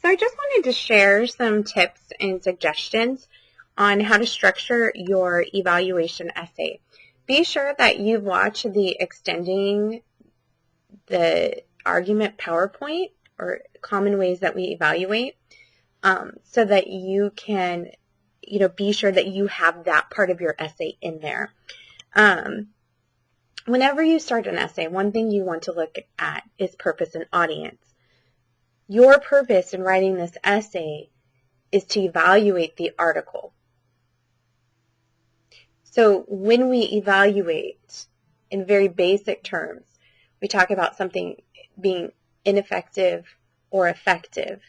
So I just wanted to share some tips and suggestions on how to structure your evaluation essay. Be sure that you've watched the Extending the Argument PowerPoint, or common ways that we evaluate, so that you can, be sure that you have that part of your essay in there. Whenever you start an essay, one thing you want to look at is purpose and audience. Your purpose in writing this essay is to evaluate the article. So when we evaluate in very basic terms, we talk about something being ineffective or effective.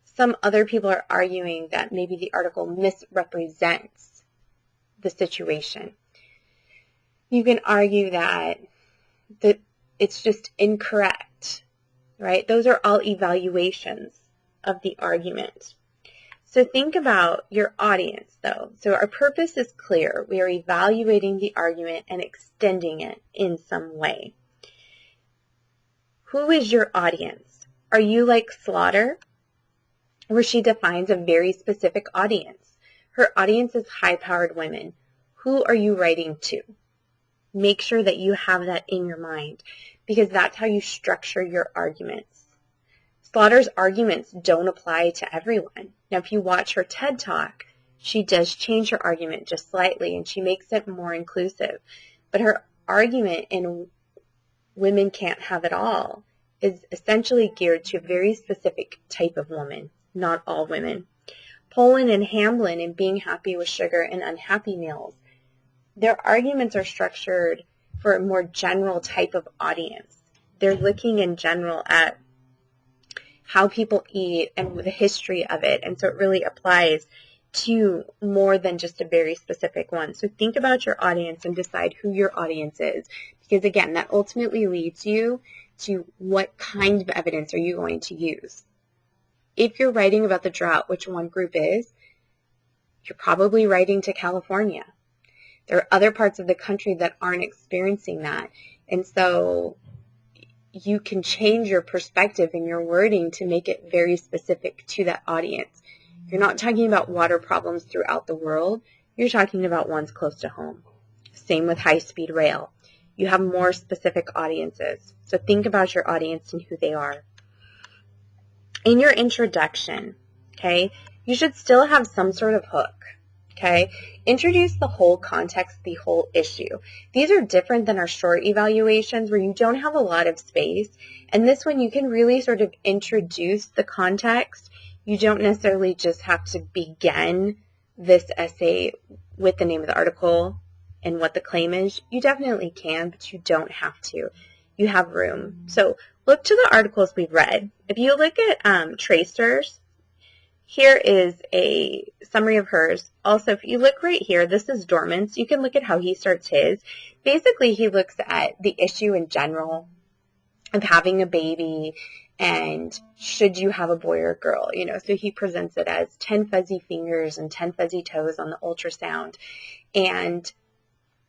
Some other people are arguing that maybe the article misrepresents the situation. You can argue that it's just incorrect, right? Those are all evaluations of the argument. So think about your audience, though. So our purpose is clear. We are evaluating the argument and extending it in some way. Who is your audience? Are you like Slaughter, where she defines a very specific audience? Her audience is high-powered women. Who are you writing to? Make sure that you have that in your mind, because that's how you structure your arguments. Slaughter's arguments don't apply to everyone. Now, if you watch her TED Talk, she does change her argument just slightly, and she makes it more inclusive. But her argument in Women Can't Have It All is essentially geared to a very specific type of woman, not all women. Poland and Hamblin in Being Happy with Sugar and Unhappy Meals, their arguments are structured for a more general type of audience. They're looking in general at how people eat and the history of it, and so it really applies to more than just a very specific one. So think about your audience and decide who your audience is, because again, that ultimately leads you to what kind of evidence are you going to use. If you're writing about the drought, which one group is, you're probably writing to California. There are other parts of the country that aren't experiencing that, and so you can change your perspective and your wording to make it very specific to that audience. You're not talking about water problems throughout the world. You're talking about ones close to home. Same with high-speed rail. You have more specific audiences. So think about your audience and who they are. In your introduction, okay, you should still have some sort of hook. Okay, introduce the whole context, the whole issue. These are different than our short evaluations where you don't have a lot of space. And this one, you can really sort of introduce the context. You don't necessarily just have to begin this essay with the name of the article and what the claim is. You definitely can, but you don't have to. You have room. So look to the articles we've read. If you look at Tracer's, here is a summary of hers. Also, if you look right here, this is Dorman's. You can look at how he starts his. Basically, he looks at the issue in general of having a baby and should you have a boy or girl, so he presents it as 10 fuzzy fingers and 10 fuzzy toes on the ultrasound. And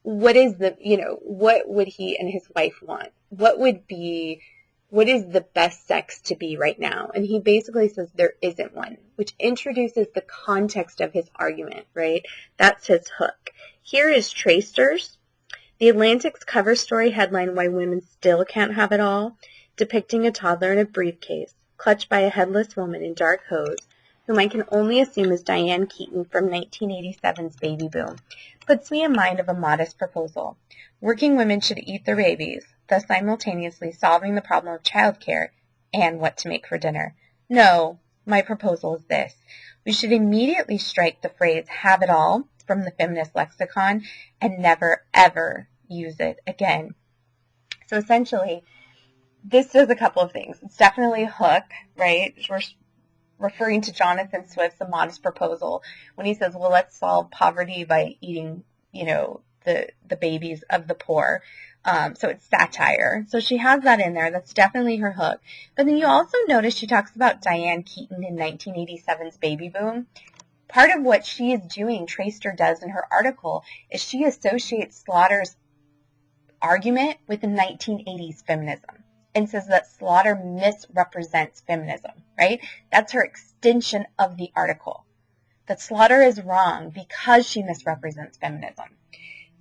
what is what would he and his wife want? What is the best sex to be right now? And he basically says there isn't one, which introduces the context of his argument, right? That's his hook. Here is Tracer's. The Atlantic's cover story headline, Why Women Still Can't Have It All, depicting a toddler in a briefcase, clutched by a headless woman in dark hose, whom I can only assume is Diane Keaton from 1987's Baby Boom, puts me in mind of a modest proposal. Working women should eat their babies, thus simultaneously solving the problem of childcare and what to make for dinner. No, my proposal is this. We should immediately strike the phrase have it all from the feminist lexicon and never, ever use it again. So essentially, this does a couple of things. It's definitely a hook, right? We're referring to Jonathan Swift's A Modest Proposal when he says, well, let's solve poverty by eating, the babies of the poor. So it's satire. So she has that in there. That's definitely her hook. But then you also notice she talks about Diane Keaton in 1987's Baby Boom. Part of what she is doing, Tracer does in her article, is she associates Slaughter's argument with the 1980s feminism. and says that Slaughter misrepresents feminism, right? That's her extension of the article. That Slaughter is wrong because she misrepresents feminism.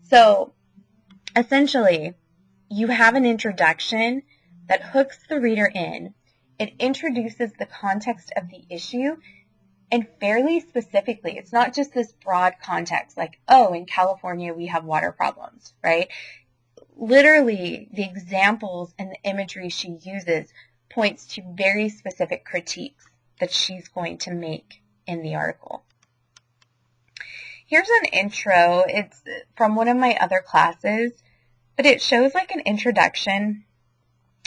So essentially, you have an introduction that hooks the reader in. It introduces the context of the issue, and fairly specifically. It's not just this broad context like, oh, in California we have water problems, right? Literally, the examples and the imagery she uses points to very specific critiques that she's going to make in the article. Here's an intro. It's from one of my other classes, but it shows like an introduction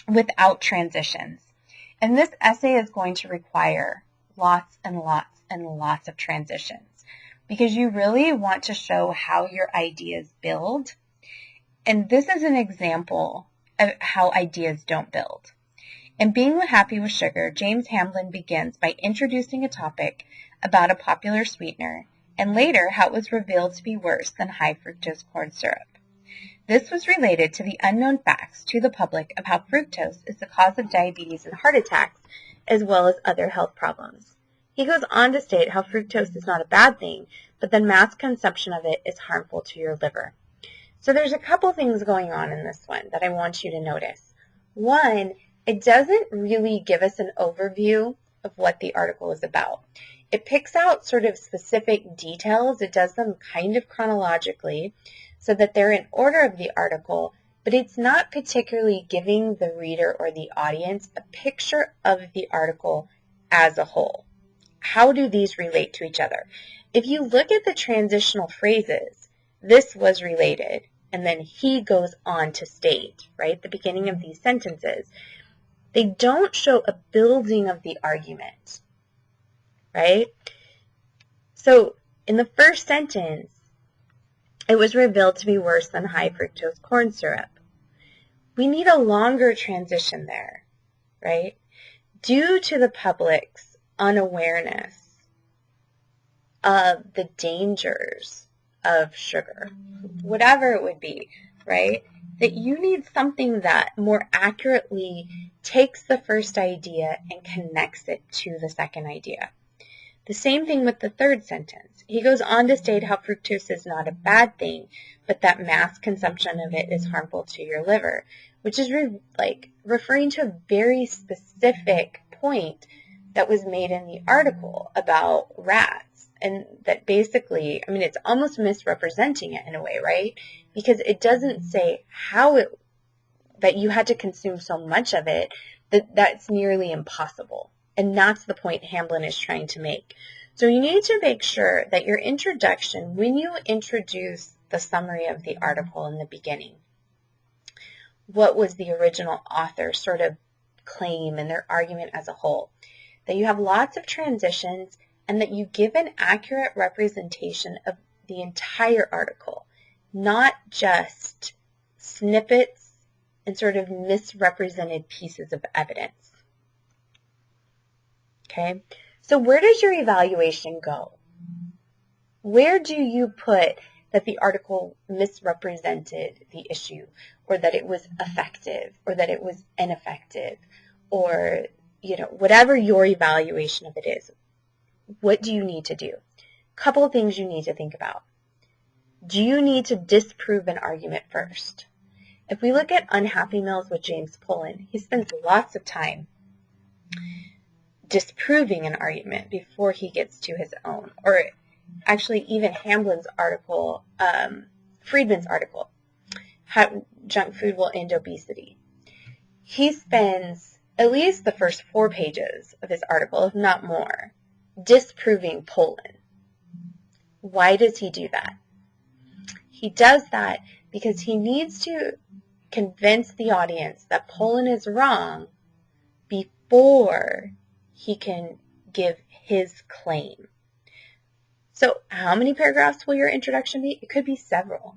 without transitions. And this essay is going to require lots and lots and lots of transitions because you really want to show how your ideas build. And this is an example of how ideas don't build. In Being Happy with Sugar, James Hamblin begins by introducing a topic about a popular sweetener and later how it was revealed to be worse than high fructose corn syrup. This was related to the unknown facts to the public of how fructose is the cause of diabetes and heart attacks, as well as other health problems. He goes on to state how fructose is not a bad thing, but that mass consumption of it is harmful to your liver. So there's a couple things going on in this one that I want you to notice. One, it doesn't really give us an overview of what the article is about. It picks out sort of specific details. It does them kind of chronologically so that they're in order of the article, but it's not particularly giving the reader or the audience a picture of the article as a whole. How do these relate to each other? If you look at the transitional phrases, this was related, and then he goes on to state, right, the beginning of these sentences, they don't show a building of the argument, right? So in the first sentence, it was revealed to be worse than high fructose corn syrup. We need a longer transition there, right? Due to the public's unawareness of the dangers of sugar, whatever it would be, right? That you need something that more accurately takes the first idea and connects it to the second idea. The same thing with the third sentence. He goes on to state how fructose is not a bad thing, but that mass consumption of it is harmful to your liver, which is referring to a very specific point that was made in the article about rats. And that basically, I mean, it's almost misrepresenting it in a way, right? Because it doesn't say that you had to consume so much of it that's nearly impossible. And that's the point Hamblin is trying to make. So you need to make sure that your introduction, when you introduce the summary of the article in the beginning, what was the original author sort of claim and their argument as a whole, that you have lots of transitions and that you give an accurate representation of the entire article, not just snippets and sort of misrepresented pieces of evidence. Okay, so where does your evaluation go? Where do you put that the article misrepresented the issue, or that it was effective, or that it was ineffective, or, whatever your evaluation of it is? What do you need to do? Couple of things you need to think about. Do you need to disprove an argument first? If we look at Unhappy Meals with James Pollan, he spends lots of time disproving an argument before he gets to his own. Or actually even Hamblin's article, Friedman's article, How Junk Food Will End Obesity. He spends at least the first 4 pages of his article, if not more, disproving Pollan. Why does he do that? He does that because he needs to convince the audience that Pollan is wrong before he can give his claim. So how many paragraphs will your introduction be? It could be several.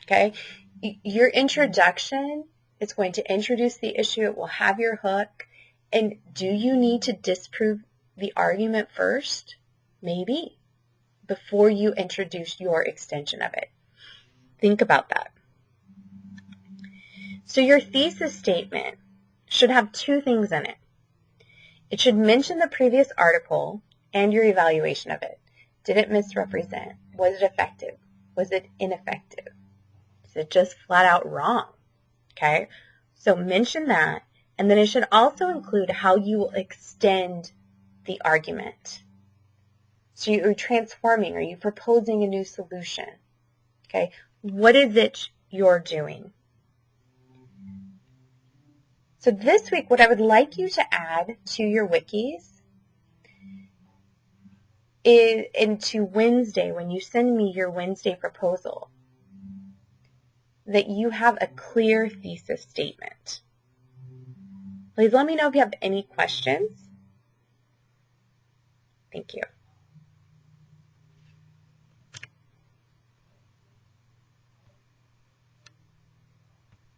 Okay? Your introduction is going to introduce the issue. It will have your hook. And do you need to disprove the argument first? Maybe. Before you introduce your extension of it. Think about that. So your thesis statement should have two things in it. It should mention the previous article and your evaluation of it. Did it misrepresent? Was it effective? Was it ineffective? Is it just flat out wrong? Okay, so mention that, and then it should also include how you will extend the argument. So you're transforming, are you proposing a new solution? Okay, what is it you're doing? So this week, what I would like you to add to your wikis is into Wednesday, when you send me your Wednesday proposal, that you have a clear thesis statement. Please let me know if you have any questions. Thank you.